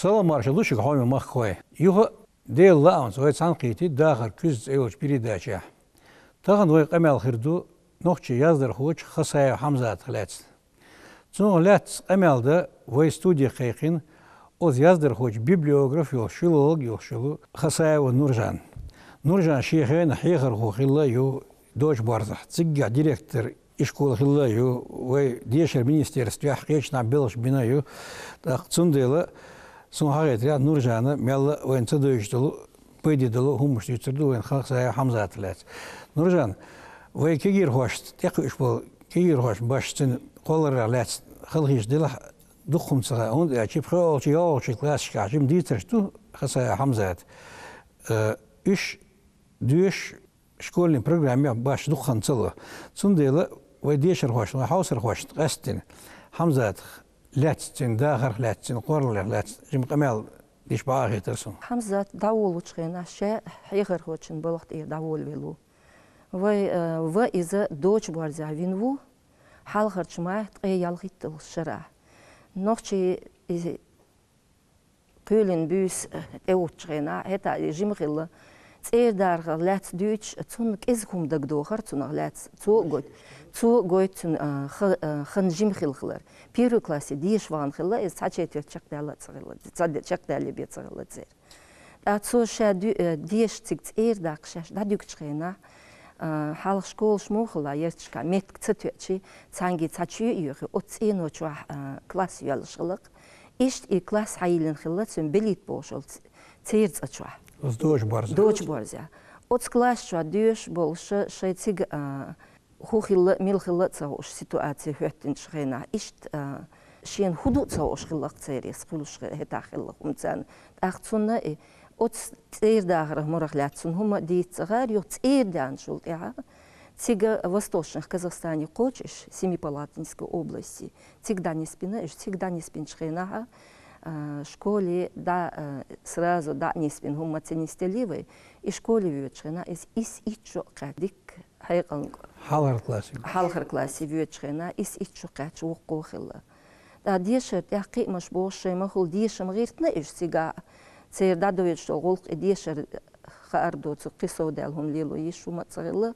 Салам маршал, лучше гауми махкой. Его дел лаунс, вот санкити дахар кюз эйлч передача. Таган вой камел хирду, нохчи яздар хоч хасая хамзат хлец. Цон лец камелда вой студия хайкин, оз яздар хоч библиографию, филологию, шилу хасая Нуржан. Нуржан шейхен хейхар хохилла ю дочь барза. Цигга директор школы хилла ю вой дешер министерстве хейчна белш бина ю. Так цундела сон хагет ряд Нуржана мелла войн цадуйштулу пойдидулу хумуштуйцерду войн хасая хамзат хлец. Нуржан, вой кегир хош, текуш бол кегир хош башцин қолар лец хилхиш дила духумцага он ачип хоолчи яолчи классика жим дитершту хасая хамзат. Үш дүйш школьный программе баш духанцылы. Цундела вой дешер хош, хаусер хош гастин хамзат лецтин дахар лецтин qoрлар лец жим камел диш баахи терсун. Хамзат даул учгена ше хигер хочин болот ир даул велу. Вой в иза дочь барза винву халхар чмай тгы ялгиттыл шара. Нохчи из көлен бүс эучгена это жимгылы цердар лец дүйч цун кезхумдаг дохар цунаг лец цу гойт хан жимгылгылар. Первый классе диш ван хылла из сачетер чакдала цгылы. Цад чакдали бе цгылы цер. Да цу ша диш цик цердак шаш да дükчгена халық школ шмухла ертшка метк цтючи цанги цачу юхи отцено чва класс ялшылык ишт и класс хайлен хилла цун билит бошол церц ачва Дочь барза от класс чва дюш больше шейциг хухилла милхилла цауш ситуация хөттин шхена ишт шен худу цауш хиллак церес хулуш хетахилла умцан ахцунна от цердаграх морахляцун хума дийцагар юх цердан шул я цига восточных Казахстане Кочеш Семипалатинской области всегда не спина всегда не спин шхена школе да сразу да не спин хума ценистеливой и школе вючхена из ичо кадик хайган халхар классе вючхена из ичо кач уқохилла да дешер яқи маш боше махул дешем гиртна ишсига цер дадович что голк дешер хардо цқисодалхум лило ишу мацгылы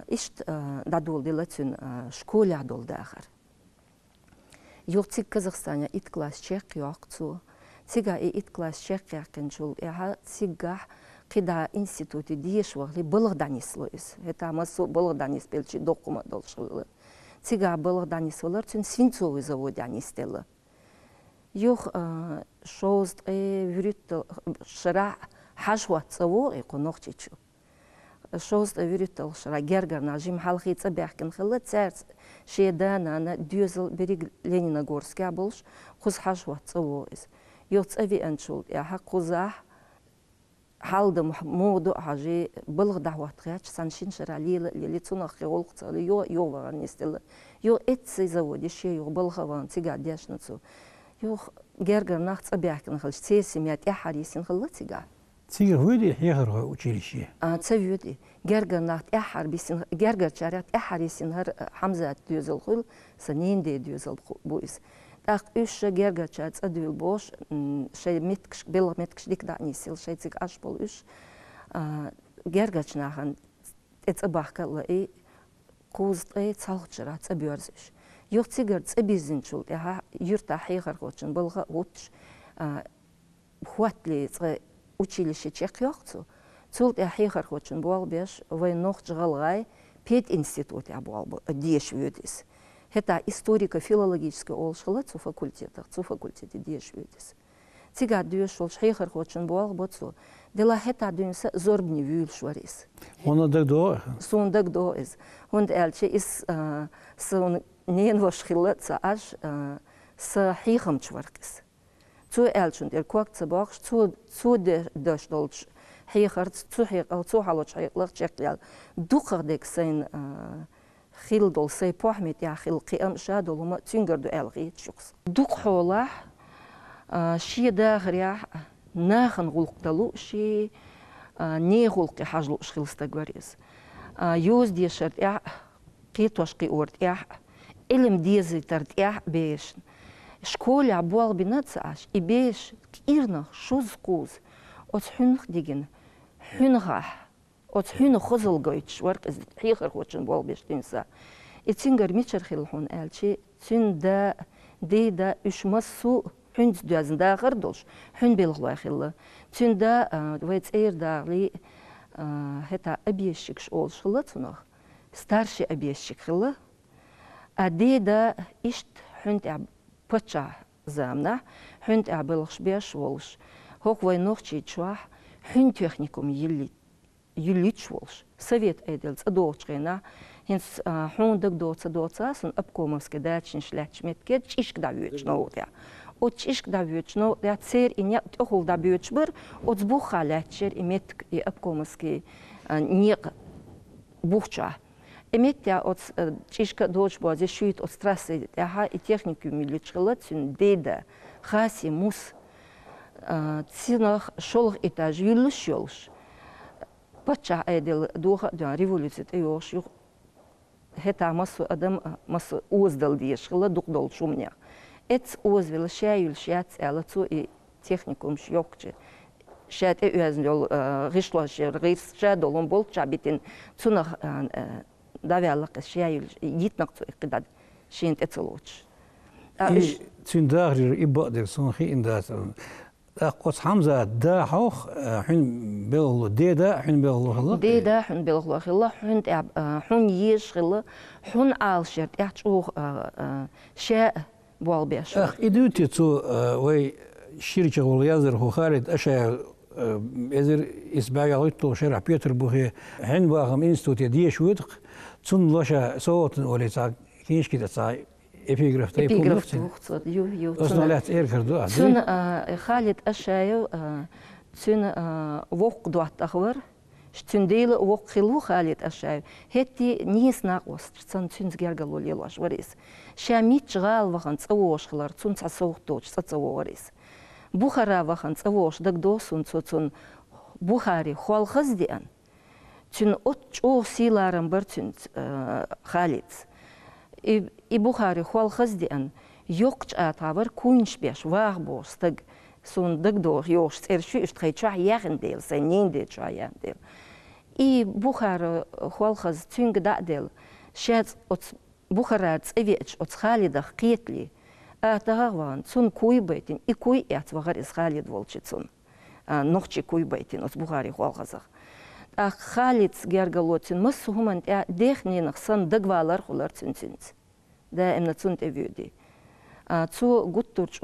ишт дадол делацун школа долдахар юрцик Казахстане ит класс чек яқцу цига ит класс чек яқинчул я цига қида институте деш вағли былғданислоис это масо былғданис белчи докума долшылы цига былғданислар цун свинцовый заводе анистелы юх шоуст врит шра хашва цаво и конохчичу шоуст врит шра гергар нажим халхи цабяхкин хылы церц шедана на дюзел берег Лениногорский болш хуз хашва цаво из юх цави анчул я хакуза халдым моду хажи былг дахват гач саншин шра лилицуна хиолк цали ё ваган нестелы ё этси заводе ше ё былгаван цига дяшнацу юх гергар нахц абяхкин хылш цесимят я харисин хыллатига Цигер выйди хейхар училище. Цевюди гергар нахт я харбисин гергар чарят я харисин хар хамзат дюзел хул санин де дюзел буис так үш гергар чат адюл бош шей меткш бел меткш дикда нисил шей циг аш бол үш гергач нахан эц абахкала и куз цалчра цабюрзиш юх цигер цбизинчул я юрта хейхар хочин болга утш хватли училище чек яхцу цулт я хейхар хочин бол беш войнох жгалгай пет институт я бол деш вюдис это историко-филологический олшхылы цу факультете деш вюдис цига деш ол хейхар хочин бол боцу дела хета дünse зорбни вюл шварис Сондаг до из und elche is so neen waschhille ца аж с хихам чваркис цу элчун дер квак цабах цу де дашдолч хихар цу хиқал цу халоч хиқлах чеклял духардек sein хилдол сей пахмет я хил қиам шадолума цюнгерду элги чукс духола шида гря нахан гулкталу ши не гулки хажлу шхилста гварис юз дешерт я قيتوش قيورت إلم ديزي ترت بيش школе абуал бинацаш и беш ирнах шуз куз от хюнх диген хюнга от хюн хозелгойч ворк из хихер хочен бол беш тинса и цингер мичер хилхун элчи цинда дейда ушмасу хюнц дязында гырдош хюн белглай хилла цинда вайц эрдагли это обещик шол шылатунах старший обещик хилла а дейда ишт хюнт пача замна хюнт абелш беш волш хок войнохчи чуах хюн техникум юлич волш совет эдельц адочрена хинс хундаг доцасын обкомовский дачный шлячметке чишк давючно я от чишк давючно я цер и не охол давючбер от сбухалячер имет и обкомовский не бухча имет я от чишка дочба зешует от страссы я и техникум юличрелацин деда хаси мус цинах шолх этаж юлишолш пача эдел духа да революция эйош هتا مسو أدم مسو أوزدل ديش خلا دقدل شومنيا إتس أوزفيل شايل شات على تو تكنيكوم شيوكتش شات أوزن يول غيشلاش غيس شادولون بول شابيتين تونخ دافعلق شايل يتنق تو إقداد شين تتلوش تون داغر إبادر صنخي إن دات قص حمزة دا حوخ حين بيلو ديدا حين بيلو خلا ديدا حين بيلو خلا حين حين يش خلا حين عالشرت يحتوه شاء بالبيش إدوتي تو وي شركة واليازر هو خالد أشياء إذا إسباعي غيطو شارع بيتر بوهي حين باهم إنستوتي ديش ودق تون لاشا صوت ولا تاع كينش كده تاع إبيغراف تاي إبيغراف يو أصلا لا تير كردو تون خالد أشياء تون وق دوات أخبار شتون ديل وق خلو خالد أشياء هتي نيس ناقوس تون تون زجرجلو ليلاش وريس شاميت شغال وخن تصوش خلار تون تصوغ توش تصوريس بخارا وخن تصوش دك دوسون تون بخاري خال خزديان تون أتش أو سيلارم برتون خالد и Бухари хвал хаздиан ёкч атавар кунш беш варбо стаг сон дагдор ёш церши штхайча ягендел сененде чаяндел и Бухари хвал хаз цунгдадел шац от Бухарац эвеч от халидах қиетли атагаван цун куйбайтин и куй ятвагар из халид волчицун нохчи куйбайтин от Бухари хвал хазах خالد جرجلوتين مس هم داخلين نخصن دقوالر خلر تنتنت ده إمنا تنت أبيودي تو قطرش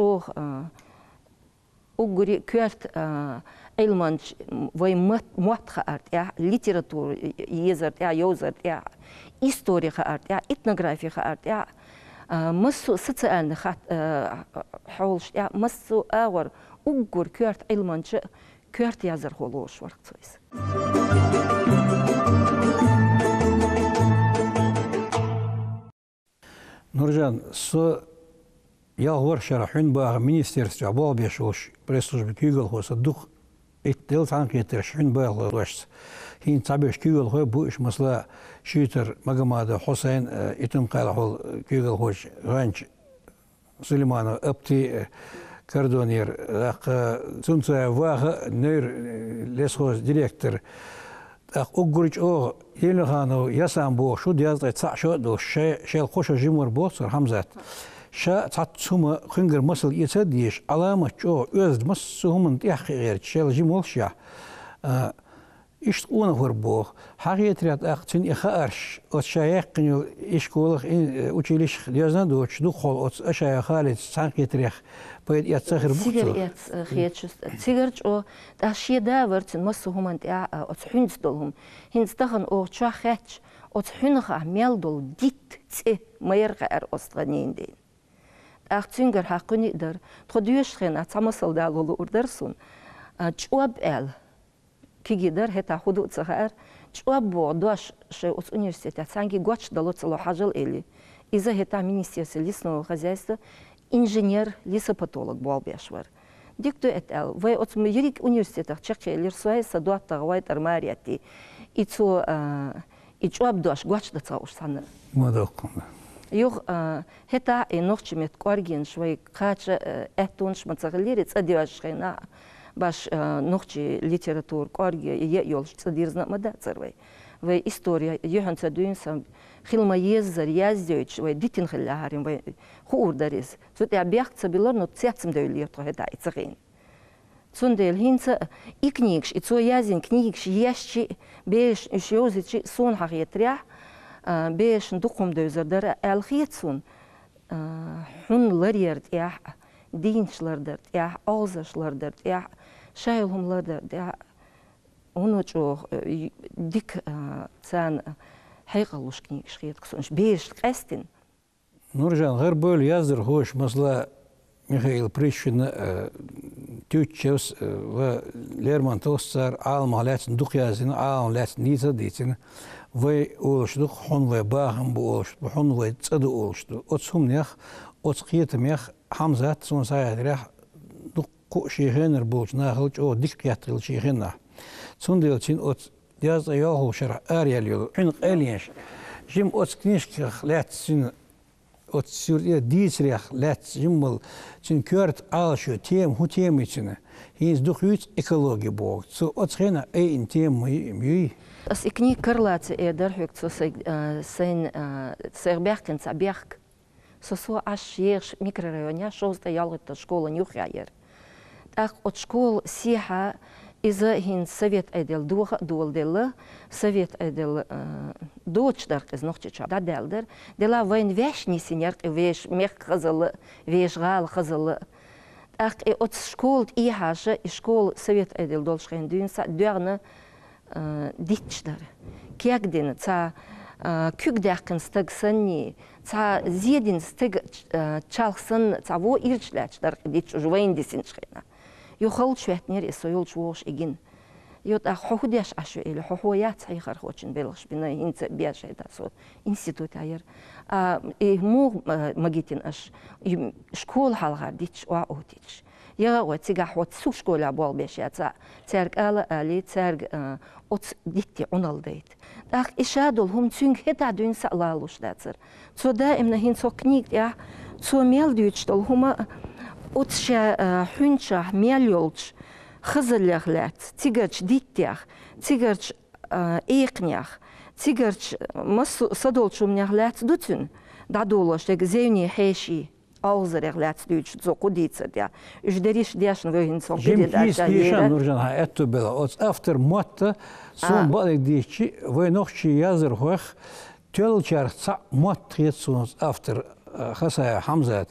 أقولي كرت علمانش وي مات خارت يا ليتراتور يزرت يا يوزرت يا إستوري خارت يا إتنوغرافي خارت يا مسو ستسألن خات حولش يا مسو أور أقول كرت علمانش كرت يزر خلوش ورقتويس Нуржан, с ялгор шарахын баг министерство балбешош пресс-службы кюгел хоса дух иттел санкетер шын баг лош хин табеш кюгел хой буш масла шүтер магамада Хусейн итум калхол кюгел хош ганч Сулеймана апти кардонер ак цунца вага нер лесхоз директор ак угурич о елхану ясам бо шу диазда цашо до шел хоша жимур босор хамзат ша цатсума хингер масл ицадиш алама чо өз массумын тяхгер шел жимолша ишт уна хурбо хагитрят ак цин ихарш от шаяқню ишколах училищ диазна до чду хол от ашая халит санкетрях поэт я цахер бухту сигарет хечст сигарч о да шеда вертен массумын я от хюнстолхум хинстахан о чахач от хюнха мелдол дит ц майергар остранинде ах цунгер хакуни дер тодюшхен атамасал далолу урдерсун чуаб эл كيجدر هتا حدود صغار شواب بوداش شيء أس университет سانجي قاتش دلوت صلوا حاجل إلي إذا هتا министерство лесного хозяйства инженер лесопатолог был бешвар дикту этал вы от юрик университетах чекелер свои садуат тагвайт армариати и цо и шуап дош قاتش дацауш сан мадоком يوغ هتا نوخش مت كوارجين شوي كاتش اتونش متغليري تصديواش خينا باش نوخش ليتراتور كوارجي يولش تصديرزنا مدى تصروي و история يهن صدوين سام خلما يزر يزيوش و ديتين خلاهارين و خور داريز زوت يا بيخ تصبيلر نو تسياتسم دولير تو هتا اتغين Цундел хинца и книгш, и цо язин книгш ящи, беш ишьозичи сон хагетря, беш духом дözerdere elхиетсун, хун ларьерд я, диншлардер я, алзашлардер я, шайлхумлардер я, онучо дик цан хайгалуш книгш хиетксунш, беш кестин. Нуржан гырбөл яздыр хош масла Михаил Пришвин Тютчевс в Лермонтовцар Алмалец Духязин Алмалец Ница Дитин в Олшдух Хон в Бахам Болш Хон в Цаду Олшду Отсумнях Отскиетмях Хамзат Сон Сайдрах Дук Шихенер Болш Нахлч О Дикятил Шихена Цунделчин от Дяза Яхушер Ариалю Хин Элиеш Жим от книжках Лятсин от сюрья дисрях лет жиммал чин кёрт алшу тем ху тем ичина хинс духвич экология бог со от хена ин тем мюй As ik niet karlaat eerder hukt zo zijn serberken sabjerk zo als je microrajonia zoals de jaren de school niet gaan daar от school сиха is hin Совет edel doeldelen Совет edel Duitsdag is nog tjitja dat delder de la wijn wees niet sinert wees meer gezelle wees gaal gezelle daar от school ihasje school Совет edel dolschen doen sa derne ditchder kijk den sa kukderken stagsanni sa zedin stag chalsen sa wo irchlach daar ditch join disin schena يخلط شوية نير إسرائيل شوش إجين يوت أخوديش أشوي حويات هاي خرخوتشن بلغش بنا إنت بياش هذا صوت إنستيتوت عير مو مجيتين أش شكول حالها ديتش وأوتيتش يا وتيجح وتسوق شكول أبوال بيشات ترك على ترك أوت ديتي عنال ديت داخ إشادول هم تونج هدا دون سألالوش داتر تو دائما هين سو كنيك يا تو ميل ديتشتول هما Отша хунчах мельолч хазалляхлят, тигарч диттях, тигарч эйкнях, тигарч масу садолчумняхлят дутун, дадолош тег зевни хэши, алзаряхлят дюч зокудица дя, ждериш дяшн вегин сон передача. Жим Нуржан ха эту бела, от автор мотта сон балик дичи, вы нохчи языр хуэх, тёлчар ца мот хетсун автор Хасая Хамзат,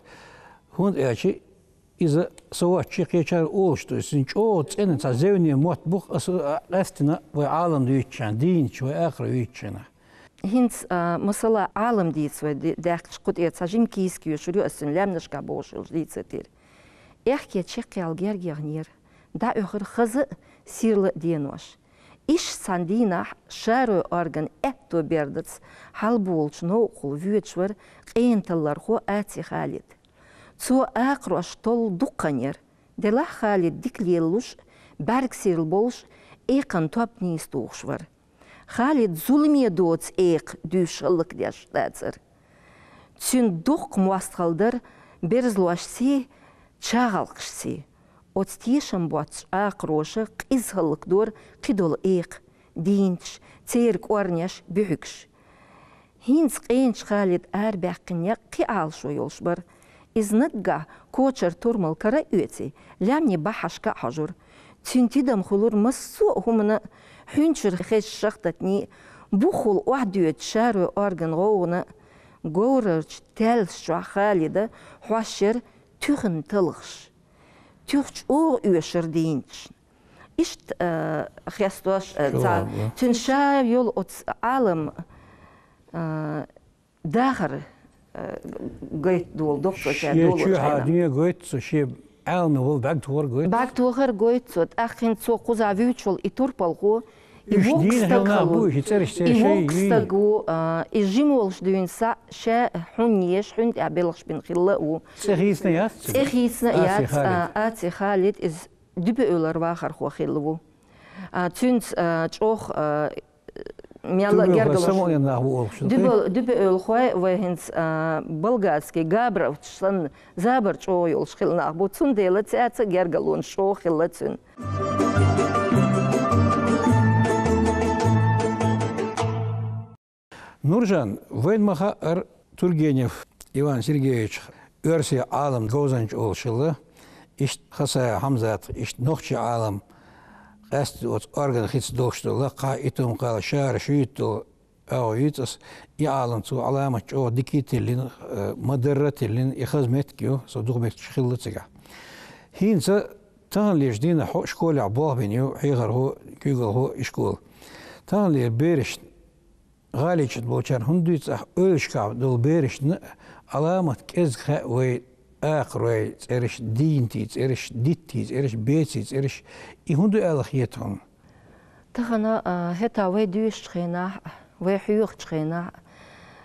хунд эчи إذا سوى شيء كيشار أولش تو سنجوت إن تزاوني موت بخ أستنا وعالم ديتشان دين شو آخر ديتشانا. هنس مثلا عالم ديتس وداك شقط يتسجم كيس كيوشريو أسن لام نشكا بوشل ديتستير. إحكي تشيقي الجير جيرنير دا أخر خز سيرل دينوش. إيش ساندينا شارو أرجن أتو بيردتس حالبولش نوقل فيوتشور قين تلارخو آتي خالد. Цо акрош тол дуканер, дела халит диклелуш, барксирл болш, эйкан топни истухшвар. Халит зулмия доц эйк дюшалык дяштацер. Цюн дук муастхалдар берзлуашси, чагалкшси. От стишам боц акроша кизхалык дор кидол эйк, динч, церк орняш бюхкш. Хинс қейнч халит арбяқкиня ки алшо йолшбар. إزنقة كوتشر تورمال كرأيتي لامني بحشك حجر تنتيدم خلور مسوء همنا حنشر خيش شختتني بخل وحديت شارو أرجن غونا غورج تلش خالدة حوشر تخن تلغش تخش أو يشر دينش إشت خيستوش تنشا يول أتس عالم داخر Gait dol doktor dol. Şi hadiye gait so şi alme vol bagtor gait. Bagtor gait so akhin so kuzavüçol iturpalgo i vokstagu i vokstagu i jimolsh düinsa şe hunyesh hund abelgsh bin khilla u tsexisna yat ati Khalid is dübe öler waxar xo khillu tüns çox ميلا جرجلوش سمون ناهو أولشل دب الخوي وهنس بلغارسكي جابر شن زابر شو يولشل ناهو تون ديلت أتس جرجلون شو خلتون Нуржан, вен маха Тургенев Иван Сергеевич Өрси алым гозанч олшылы, ишт хаса Хамзат, ишт нохчи алым قاست орган хитс دوشتو لقا итум قال شار شيتو أو يتس يعلم تو علامة أو دكيتلين مدرتلين يخزمتكيو صدق مت شخلتك هين س تان ليش دينا حو شكول عباه بينيو حيغر هو كيغل هو شكول تان لي بيرش غاليش بوشان هندويت أولشكا دول بيرش علامة كز خا آخر ترش دينتي ترش ديتي ترش بيتي ترش يهندو ألخيتهم تخنا هتا ويدوش خينا ويحيوخ خينا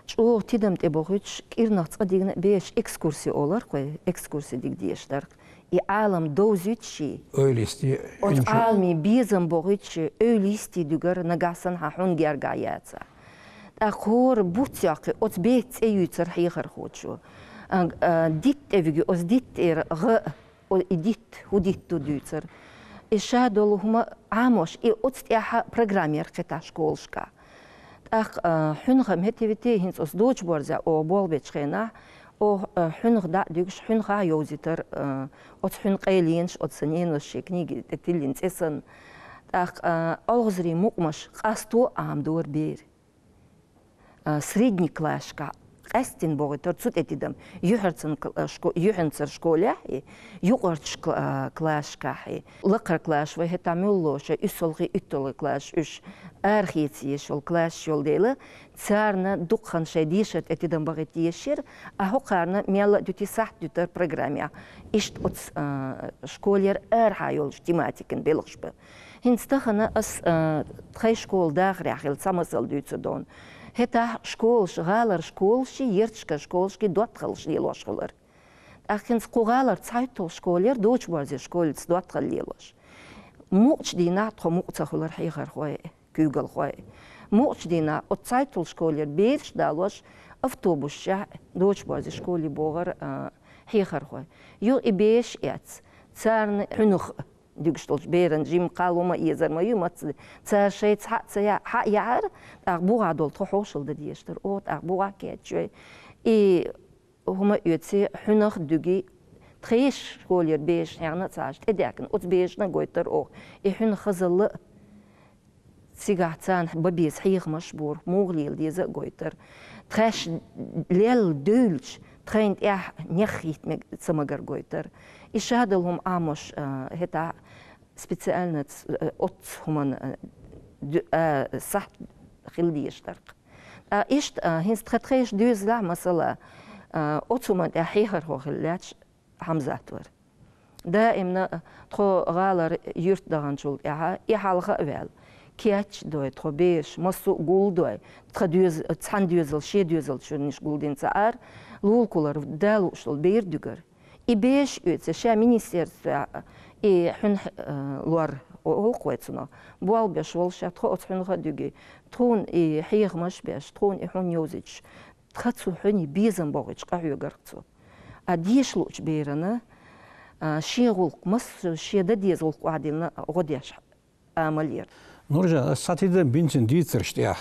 شو تدم تبغيش كيرنا تصدقنا بيش إكسكورسي أولر كوي إكسكورسي ديك ديشتر يعلم دوزيتشي أوليستي أو عالمي بيزم بغيتش أوليستي دوغر نجاسن هحون جرجاياتsa أخور بوتياق أو بيت أيوتر حيخر خوتشو ديت أفيجو أو ديت غ أو ديت هوديت دوتر إشادول هما عاموش أوتستيها برنامير كتا شكولشكا أخ حنغم هتيفيتي هنس أس دوتش بورزا أو بول بيتشخينا أو حنغ دا دوكش حنغا يوزيتر أوت حنقيلينش أوت سنينوش شكنيجي تتلينس إسن أخ أغزري مقمش قاستو عام دور بير سريدني كلاشكا قاستين بوغي ترتسوت اتدم يوحنцер школе يقرتش كلاشكا لقر كلاش وهي تعملوش يسولغي اتولي كلاش اش ارخيتي شول كلاش شول ديلا царна дукхан шедишет اتدم بوغي تيشير اهو قارنا ميلا دوتي صح دوتر программя ишт от школер ارهايول тематикин белгшбе هنستخنا اس تخي школ дагря хил самосел дютсодон هتا شكولش غالر شكولشي يرتشكا شكولشكي دوتخلش ليلوشغلر أخنس قوغالر تسايتول شكولير دوش بارزي شكولتس دوتخل ليلوش موش دينا تخو موقتخلر حيغر خوي كوغل خوي موش دينا تسايتول شكولير بيرش دالوش أفتوبوشا دوش بارزي شكولي بوغر حيغر خوي يو إبيش ياتس تسارن حنوخ ديكشتولش بيرن جيم قالوا ما يزر ما يومت تسار شيء تسا حق يعر أخبوها دول تحوشل ديشتر أوت أخبوها كاتشوي هما يتسي حنخ دوغي تخيش شكولير بيش يعني تساش تداكن أوت بيش نقويتر أو حن خزل سيغاتان ببيس حيغ مشبور موغليل ديزا قويتر تخاش ليل دولش تخينت نخيت سمجر قويتر إشادلهم عاموش هتا специально от همان صح خلدي يشترك إشت هنس تخيش دوز لا مثلا от همان أحيهر هو خلاتش حمزاتور دائما تخو غالر يرت دهان شول إحالخ أول كياتش دوي تخو بيش مصو قول دوي تخدوز تحن دوزل شي دوزل شو نش قولدين سعر لول كولر دالو شول بير دوغر إبيش يتسا شا министерство и حن لور والقوتنا بوال بيش والشا تخو تحن خدوغي تخون إي حيغ مش بيش تخون إي حن يوزيش تخدسو حني بيزن بوغيش قاعيو غرقتو أديش لوش بيرنا شي غلق مس شي داديز غلق وعدلنا غديش عملير نرجع ساتيدن بنتن ديترشتيا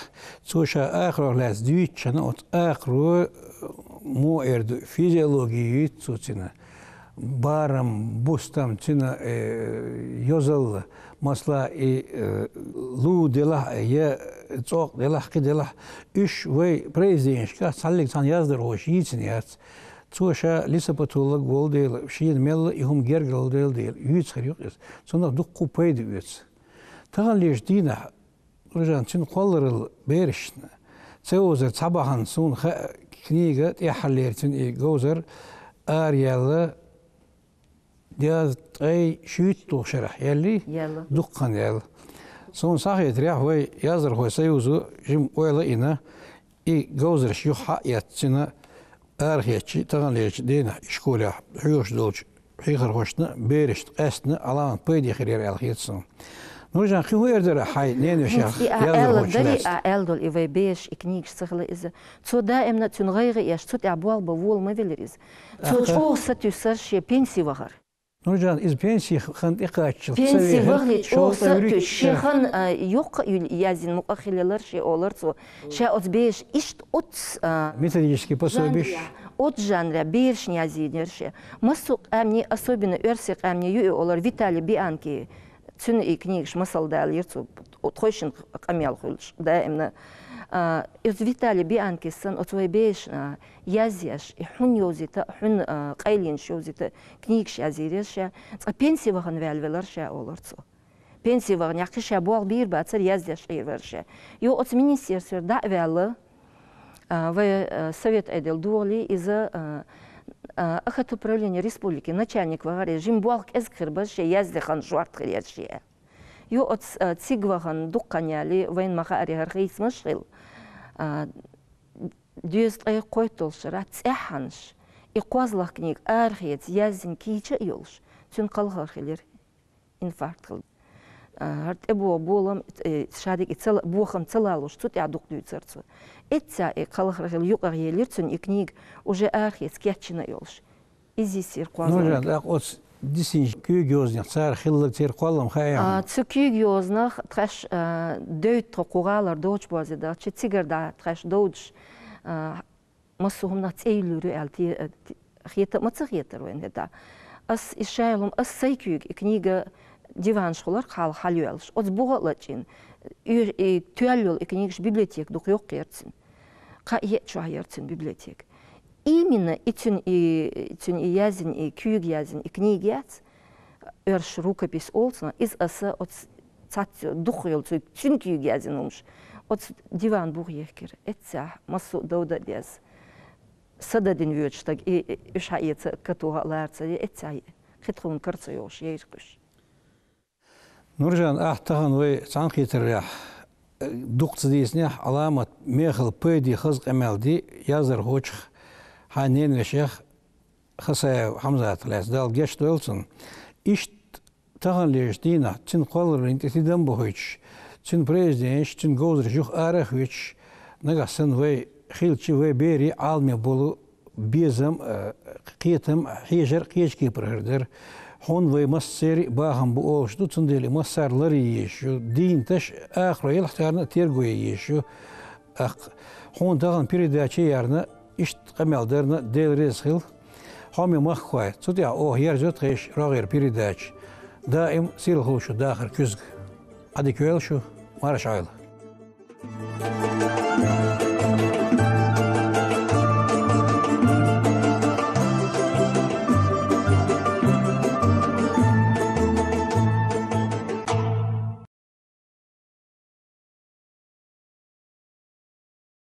توشا آخر لاس ديتشنا أوت آخر مو إرد فيزيولوجي توتنا بارم بوستم تنا يوزل مثلا لو دلا يا توق دلا حق دلا إيش وي بريزينش كا صليك تان يزدر هوش يتنيات توشا لسه بتولق والديل شيء مل يهم جرجل ديل يتخريق صنع دق قبيد يت تغن ليش دينا رجعن تين قلر البيرشنا توزر صباحا سون كنيجة يحلير تين جوزر أريال ديال أي شيء شرح يلي دقن يل سون صحيح تريح هو يزر هو سيوزو جم ويلا إنا جوزر شيء حق يتنا أرخيتشي تغن ليش دينا إشكولة حيوش دوج حيخر خوشنا بيرشت قاسنا على بيدي خير الخيتسون Нуржан хи хуердер хай нен шах яздар хочлес дол ивей беш и книг схла из цо даимна цун гайга яш цут абвал бавол мавелерис цо шоса тюсарши пенсии вагар Нуржан из пенсии хан икачил пенсии вагли шоса тюшхан yok язин муахилелар ши олар цо ша от беш ишт от методический пособие от жанра беш язинерши масук амни особенно эрсик амни ю олар Виталий Бианки цүн и книгш масалдал ерцу отхойшин камял хулш даимна из Виталий Бианкисан отвой беш язяш и хун йозита хун қайлин шозита книгш язиреша пенсия вахан валвеларша оларцу пенсия вахан яқиша буал бир бацар язяш ирверша ё от министерство да валы в совет эдел дуали из Ахат управления республики, начальник вагаре, жимбуалк эскербаш, яздехан жуарт хрящие. Ю от цигвахан дукканяли, вайн махари хархейс машил, дюст ай койтолшара, цеханш, и козлах книг, архиец, яздин кича юлш, цюн калхархилер, инфаркт хил. Харт эбуа болам, шадик и бухам целалуш, тут я дук дюйцерцу. Этя и калхархил юкар елирцун и книг уже архиец кячина юлш. Изисир козлах. Ну, да, от десин кюгёзних цар хиллак тер колам хаям. Цу кюгёзнах треш дөйт токугалар доч базида, чи цигерда треш доч масухумна цейлюрü алти хета мацахетер венда. Ас ишайлум ас сайкюг и книга диван школар хал халюэлш. От бугалачин и тюэлюл и книгш библиотек дук yok yertsin. Ка етчу yertsin библиотек. Именно и язин, и кюг язин, и книги яц, эрш рукопись олсна, из аса от цатю духуел, цюн кюг язин умш, от диван бух ехкер, этся массу дауда дез. Сададин вючтаг, и ишаица катуга ларца, этся хитрун карца ёш, ейркуш. Нуржан ахтаган вай цанхитер дуктсдисне аламат мехл пэди хазг эмелди язар хочих ханен вешех хасая хамзат лес дал гешт велсон ишт таган лештина цин колор интесидам бохич цин президент цин гозр жух арахвич нагасын вай хилчи вай бери алме болу безам китам хижер кички прердер هون وي مصير باهم بقوش دو تندلي مصار لري يشو دين تش آخر يلحتارنا تيرغو يشو هون داغن بيريداتشي يارنا إشت قمال دارنا ديل ريسخيل هومي مخواي توديا أوه يرجوت غيش راغير بيريداتش دائم سيل خوشو داخل كزق عدي كويل شو مارش عايل